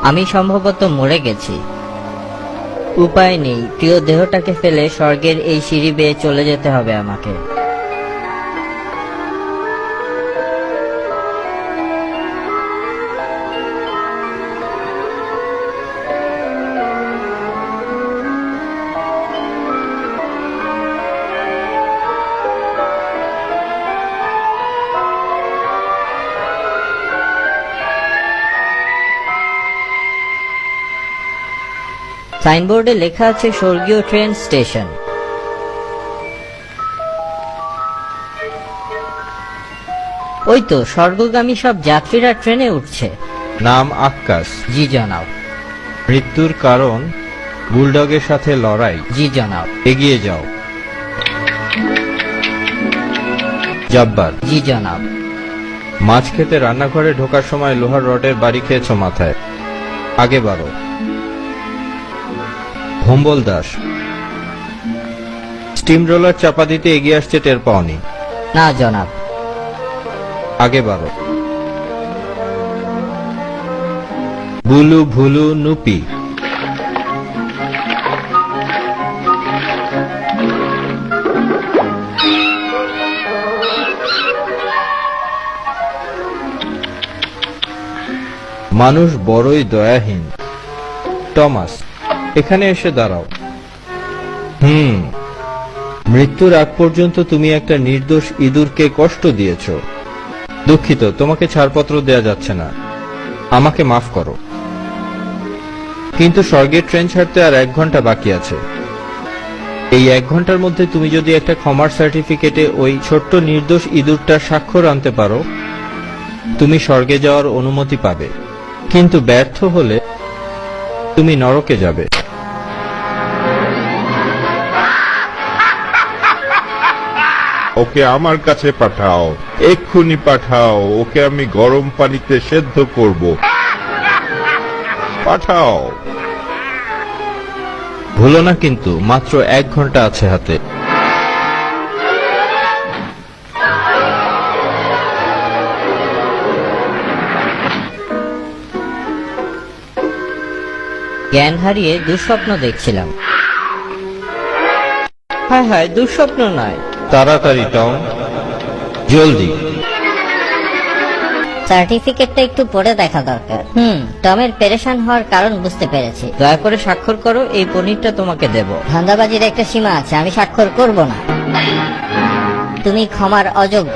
আমি সম্ভবত মরে গেছি। উপায় নেই, প্রিয় দেহটাকে ফেলে স্বর্গের এই সিঁড়ি বেয়ে চলে যেতে হবে আমাকে। সাইনবোর্ডে লেখা আছে স্বর্গীয় ট্রেন স্টেশন। ওই তো স্বর্গগামী সব যাত্রীরা ট্রেনে উঠছে। নাম আক্কাস। জি জনাব। মৃত্যুর কারণ বুলডগের সাথে লড়াই। জি জনাব। এগিয়ে যাও। জব্বার। জি জনাব। মাছ খেতে রান্নাঘরে ঢোকার সময় লোহার রডের বাড়ি খেয়েছো মাথায়। আগে বাড়ো। ভম্বল দাস। স্টিম রোলার চাপা দিতে এগিয়ে আসছে, টের পাওনি। না জনাব। আগে বাড়ো। বুলু ভুলু নুপি। মানুষ বড়ই দয়াহীন। টমাস, এখানে এসে দাঁড়াও। মৃত্যুর আগ পর্যন্ত তুমি একটা নির্দোষ ইঁদুরকে কষ্ট দিয়েছ। দুঃখিত, তোমাকে ছাড়পত্র দেয়া যাচ্ছে না। আমাকে মাফ করো। কিন্তু স্বর্গের ট্রেন ছাড়তে আর 1 ঘন্টা বাকি আছে। এই 1 ঘন্টার মধ্যে তুমি যদি একটা ক্ষমার সার্টিফিকেটে ওই ছোট্ট নির্দোষ ইঁদুরটার স্বাক্ষর আনতে পারো, তুমি স্বর্গে যাওয়ার অনুমতি পাবে। কিন্তু ব্যর্থ হলে তুমি নরকে যাবে। ওকে আমার কাছে পাঠাও, এক্ষুনি পাঠাও। ওকে আমি গরম পানিতে সেদ্ধ করব। পাঠাও। ভুলো না কিন্তু, মাত্র 1 ঘন্টা আছে হাতে। জ্ঞান হারিয়ে দুঃস্বপ্ন দেখছিলাম। হায় হায়, দুঃস্বপ্ন নয়। তাড়াতাড়ি টম, জলদি। সার্টিফিকেটটা একটু পড়ে দেখা দরকার। টমের পেরেশান হওয়ার কারণ বুঝতে পেরেছি। দয়া করে স্বাক্ষর করো, এই পনিরটা তোমাকে দেব। ধান্দাবাজির একটা সীমা আছে, আমি স্বাক্ষর করব না। তুমি ক্ষমার অযোগ্য।